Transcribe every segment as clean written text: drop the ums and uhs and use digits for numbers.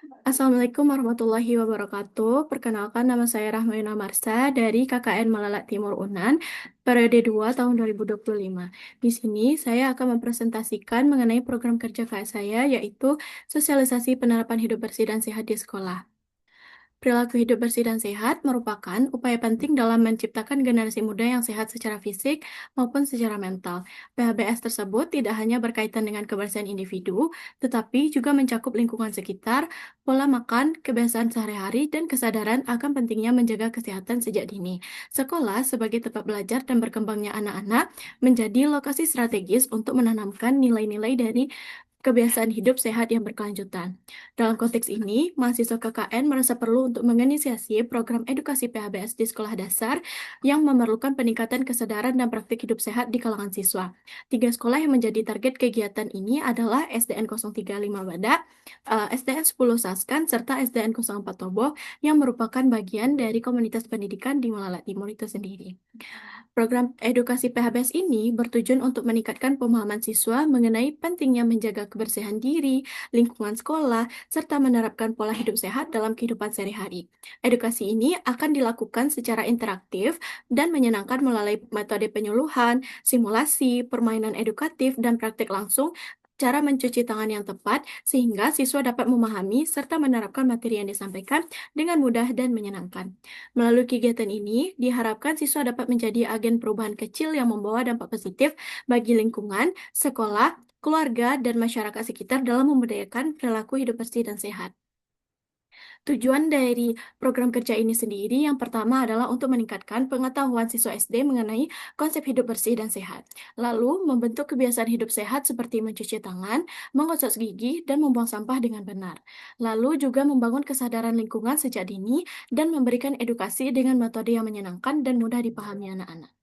Assalamualaikum warahmatullahi wabarakatuh. Perkenalkan, nama saya Rahmayuna Marsa dari KKN Malalak Timur Unan, periode 2 tahun 2025. Di sini saya akan mempresentasikan mengenai program kerja saya, yaitu sosialisasi penerapan hidup bersih dan sehat di sekolah. Perilaku hidup bersih dan sehat merupakan upaya penting dalam menciptakan generasi muda yang sehat secara fisik maupun secara mental. PHBS tersebut tidak hanya berkaitan dengan kebersihan individu, tetapi juga mencakup lingkungan sekitar, pola makan, kebiasaan sehari-hari, dan kesadaran akan pentingnya menjaga kesehatan sejak dini. Sekolah sebagai tempat belajar dan berkembangnya anak-anak menjadi lokasi strategis untuk menanamkan nilai-nilai dari kebiasaan hidup sehat yang berkelanjutan. Dalam konteks ini, mahasiswa KKN merasa perlu untuk menginisiasi program edukasi PHBS di sekolah dasar yang memerlukan peningkatan kesadaran dan praktik hidup sehat di kalangan siswa. Tiga sekolah yang menjadi target kegiatan ini adalah SDN 035 Badak, SDN 10 Saskan, serta SDN 04 Tobo yang merupakan bagian dari komunitas pendidikan di Malalak Timur itu sendiri. Program edukasi PHBS ini bertujuan untuk meningkatkan pemahaman siswa mengenai pentingnya menjaga kebersihan diri, lingkungan sekolah, serta menerapkan pola hidup sehat dalam kehidupan sehari-hari. Edukasi ini akan dilakukan secara interaktif dan menyenangkan melalui metode penyuluhan, simulasi, permainan edukatif, dan praktik langsung cara mencuci tangan yang tepat sehingga siswa dapat memahami serta menerapkan materi yang disampaikan dengan mudah dan menyenangkan. Melalui kegiatan ini, diharapkan siswa dapat menjadi agen perubahan kecil yang membawa dampak positif bagi lingkungan, sekolah, keluarga, dan masyarakat sekitar dalam membudayakan perilaku hidup bersih dan sehat. Tujuan dari program kerja ini sendiri yang pertama adalah untuk meningkatkan pengetahuan siswa SD mengenai konsep hidup bersih dan sehat. Lalu, membentuk kebiasaan hidup sehat seperti mencuci tangan, menggosok gigi, dan membuang sampah dengan benar. Lalu juga membangun kesadaran lingkungan sejak dini dan memberikan edukasi dengan metode yang menyenangkan dan mudah dipahami anak-anak.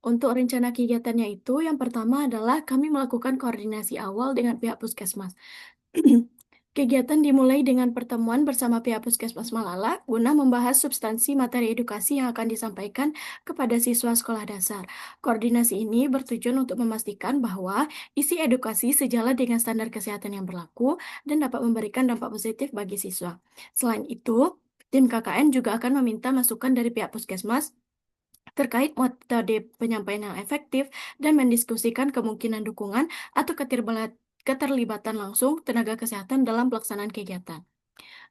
Untuk rencana kegiatannya itu, yang pertama adalah kami melakukan koordinasi awal dengan pihak puskesmas. Kegiatan dimulai dengan pertemuan bersama pihak Puskesmas Malala guna membahas substansi materi edukasi yang akan disampaikan kepada siswa sekolah dasar. Koordinasi ini bertujuan untuk memastikan bahwa isi edukasi sejalan dengan standar kesehatan yang berlaku dan dapat memberikan dampak positif bagi siswa. Selain itu, tim KKN juga akan meminta masukan dari pihak Puskesmas terkait metode penyampaian yang efektif dan mendiskusikan kemungkinan dukungan atau keterlibatan langsung tenaga kesehatan dalam pelaksanaan kegiatan.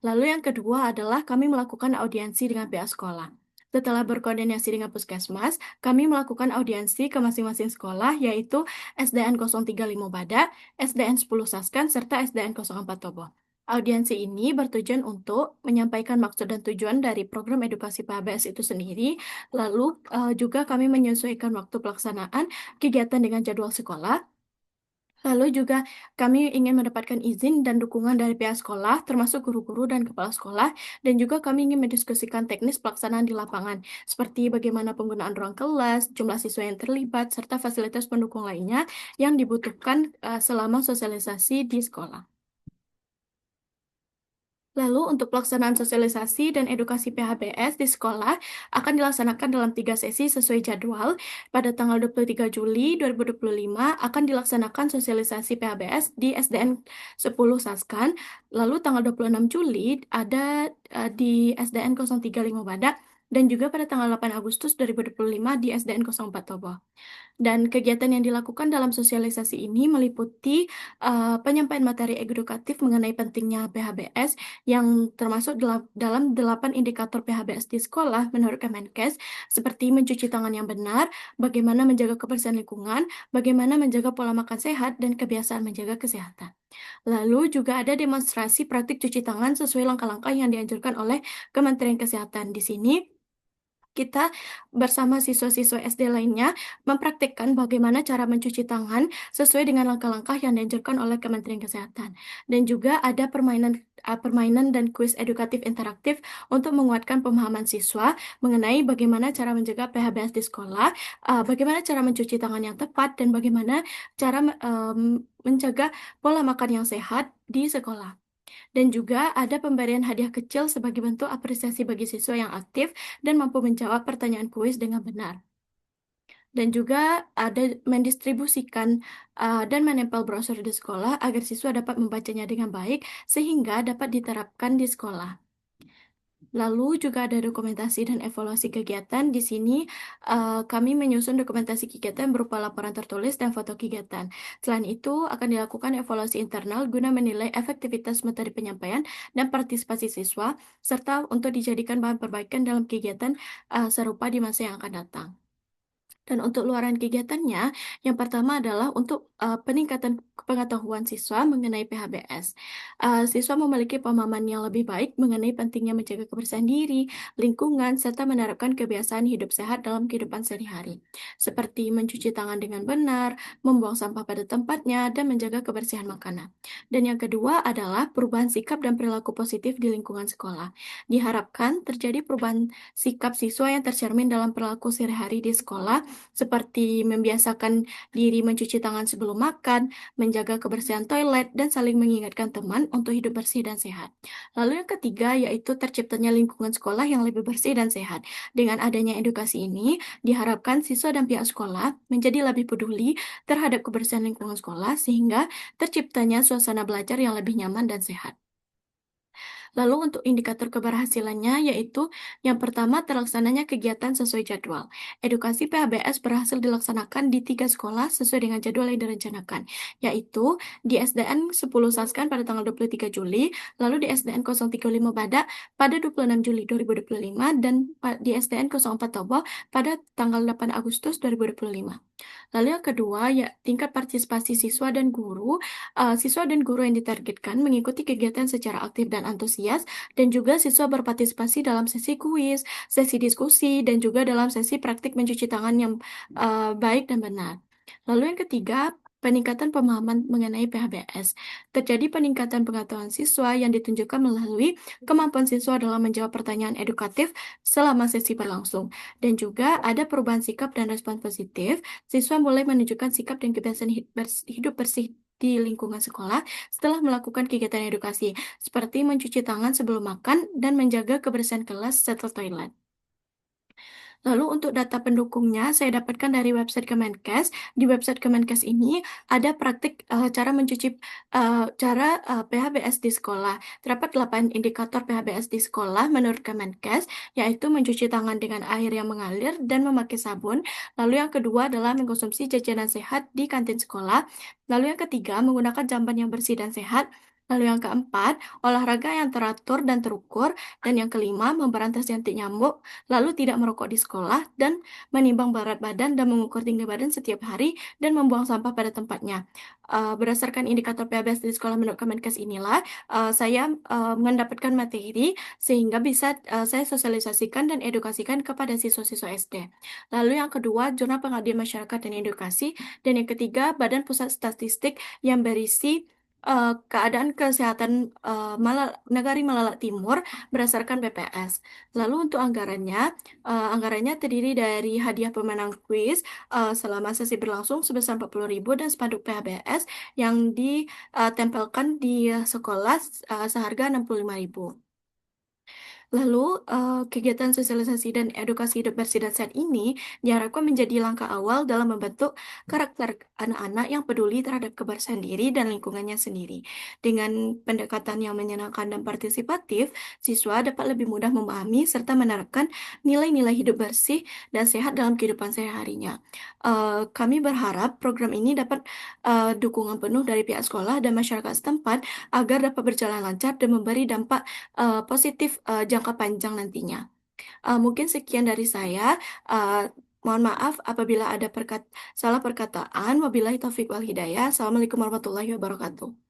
Lalu yang kedua adalah kami melakukan audiensi dengan pihak sekolah. Setelah berkoordinasi dengan puskesmas, kami melakukan audiensi ke masing-masing sekolah, yaitu SDN 035 Badak, SDN 10 Saskan, serta SDN 04 Tobo. Audiensi ini bertujuan untuk menyampaikan maksud dan tujuan dari program edukasi PHBS itu sendiri, lalu juga kami menyesuaikan waktu pelaksanaan kegiatan dengan jadwal sekolah. Lalu juga kami ingin mendapatkan izin dan dukungan dari pihak sekolah, termasuk guru-guru dan kepala sekolah, dan juga kami ingin mendiskusikan teknis pelaksanaan di lapangan, seperti bagaimana penggunaan ruang kelas, jumlah siswa yang terlibat, serta fasilitas pendukung lainnya yang dibutuhkan selama sosialisasi di sekolah. Lalu untuk pelaksanaan sosialisasi dan edukasi PHBS di sekolah akan dilaksanakan dalam 3 sesi sesuai jadwal. Pada tanggal 23 Juli 2025 akan dilaksanakan sosialisasi PHBS di SDN 10 Saskan. Lalu tanggal 26 Juli ada di SDN 035 Badak. Dan juga pada tanggal 8 Agustus 2025 di SDN 04 Tobo. Dan kegiatan yang dilakukan dalam sosialisasi ini meliputi penyampaian materi edukatif mengenai pentingnya PHBS yang termasuk dalam 8 indikator PHBS di sekolah menurut Kemenkes, seperti mencuci tangan yang benar, bagaimana menjaga kebersihan lingkungan, bagaimana menjaga pola makan sehat, dan kebiasaan menjaga kesehatan. Lalu juga ada demonstrasi praktik cuci tangan sesuai langkah-langkah yang dianjurkan oleh Kementerian Kesehatan. Di sini kita bersama siswa-siswa SD lainnya mempraktikkan bagaimana cara mencuci tangan sesuai dengan langkah-langkah yang dianjurkan oleh Kementerian Kesehatan. Dan juga ada permainan dan kuis edukatif interaktif untuk menguatkan pemahaman siswa mengenai bagaimana cara menjaga PHBS di sekolah, bagaimana cara mencuci tangan yang tepat, dan bagaimana cara menjaga pola makan yang sehat di sekolah. Dan juga ada pemberian hadiah kecil sebagai bentuk apresiasi bagi siswa yang aktif dan mampu menjawab pertanyaan kuis dengan benar. Dan juga ada mendistribusikan dan menempel brosur di sekolah agar siswa dapat membacanya dengan baik sehingga dapat diterapkan di sekolah. Lalu juga ada dokumentasi dan evaluasi kegiatan. Di sini kami menyusun dokumentasi kegiatan berupa laporan tertulis dan foto kegiatan. Selain itu akan dilakukan evaluasi internal guna menilai efektivitas metode penyampaian dan partisipasi siswa, serta untuk dijadikan bahan perbaikan dalam kegiatan serupa di masa yang akan datang. Dan untuk luaran kegiatannya, yang pertama adalah untuk peningkatan pengetahuan siswa mengenai PHBS. Siswa memiliki pemahaman yang lebih baik mengenai pentingnya menjaga kebersihan diri, lingkungan, serta menerapkan kebiasaan hidup sehat dalam kehidupan sehari-hari, seperti mencuci tangan dengan benar, membuang sampah pada tempatnya, dan menjaga kebersihan makanan. Dan yang kedua adalah perubahan sikap dan perilaku positif di lingkungan sekolah. Diharapkan terjadi perubahan sikap siswa yang tercermin dalam perilaku sehari-hari di sekolah seperti membiasakan diri mencuci tangan sebelum makan, menjaga kebersihan toilet, dan saling mengingatkan teman untuk hidup bersih dan sehat. Lalu yang ketiga yaitu terciptanya lingkungan sekolah yang lebih bersih dan sehat. Dengan adanya edukasi ini, diharapkan siswa dan pihak sekolah menjadi lebih peduli terhadap kebersihan lingkungan sekolah sehingga terciptanya suasana belajar yang lebih nyaman dan sehat. Lalu untuk indikator keberhasilannya yaitu yang pertama terlaksananya kegiatan sesuai jadwal. Edukasi PHBS berhasil dilaksanakan di 3 sekolah sesuai dengan jadwal yang direncanakan, yaitu di SDN 10 Saskan pada tanggal 23 Juli, lalu di SDN 035 Badak pada 26 Juli 2025, dan di SDN 04 Tobo pada tanggal 8 Agustus 2025. Lalu yang kedua, ya tingkat partisipasi siswa dan guru. Siswa dan guru yang ditargetkan mengikuti kegiatan secara aktif dan antusias, dan juga siswa berpartisipasi dalam sesi kuis, sesi diskusi, dan juga dalam sesi praktik mencuci tangan yang baik dan benar. Lalu yang ketiga, peningkatan pemahaman mengenai PHBS. Terjadi peningkatan pengetahuan siswa yang ditunjukkan melalui kemampuan siswa dalam menjawab pertanyaan edukatif selama sesi berlangsung. Dan juga ada perubahan sikap dan respon positif. Siswa mulai menunjukkan sikap dan kebiasaan hidup bersih di lingkungan sekolah setelah melakukan kegiatan edukasi, seperti mencuci tangan sebelum makan dan menjaga kebersihan kelas serta toilet. Lalu untuk data pendukungnya saya dapatkan dari website Kemenkes. Di website Kemenkes ini ada praktik cara mencuci PHBS di sekolah. Terdapat 8 indikator PHBS di sekolah menurut Kemenkes, yaitu mencuci tangan dengan air yang mengalir dan memakai sabun. Lalu yang kedua adalah mengkonsumsi jajanan sehat di kantin sekolah. Lalu yang ketiga, menggunakan jamban yang bersih dan sehat. Lalu yang keempat, olahraga yang teratur dan terukur. Dan yang kelima, memberantas jantik nyamuk, lalu tidak merokok di sekolah, dan menimbang berat badan dan mengukur tinggi badan setiap hari, dan membuang sampah pada tempatnya. Berdasarkan indikator PHBS di sekolah menurut Kemenkes inilah, saya mendapatkan materi sehingga bisa saya sosialisasikan dan edukasikan kepada siswa-siswa SD. Lalu yang kedua, Jurnal Pengabdian Masyarakat dan Edukasi, dan yang ketiga, Badan Pusat Statistik yang berisi keadaan kesehatan Negari Malalak Timur berdasarkan BPS. Lalu untuk anggarannya terdiri dari hadiah pemenang kuis selama sesi berlangsung sebesar 40.000 dan spanduk PHBS yang ditempelkan di sekolah seharga 65.000. Lalu, kegiatan sosialisasi dan edukasi hidup bersih dan sehat ini diharapkan menjadi langkah awal dalam membentuk karakter anak-anak yang peduli terhadap kebersihan diri dan lingkungannya sendiri. Dengan pendekatan yang menyenangkan dan partisipatif, siswa dapat lebih mudah memahami serta menerapkan nilai-nilai hidup bersih dan sehat dalam kehidupan sehari-harinya. Kami berharap program ini dapat dukungan penuh dari pihak sekolah dan masyarakat setempat agar dapat berjalan lancar dan memberi dampak positif jangka panjang nantinya. Mungkin sekian dari saya. Mohon maaf apabila ada salah perkataan. Wabillahi taufiq wal hidayah. Assalamualaikum warahmatullahi wabarakatuh.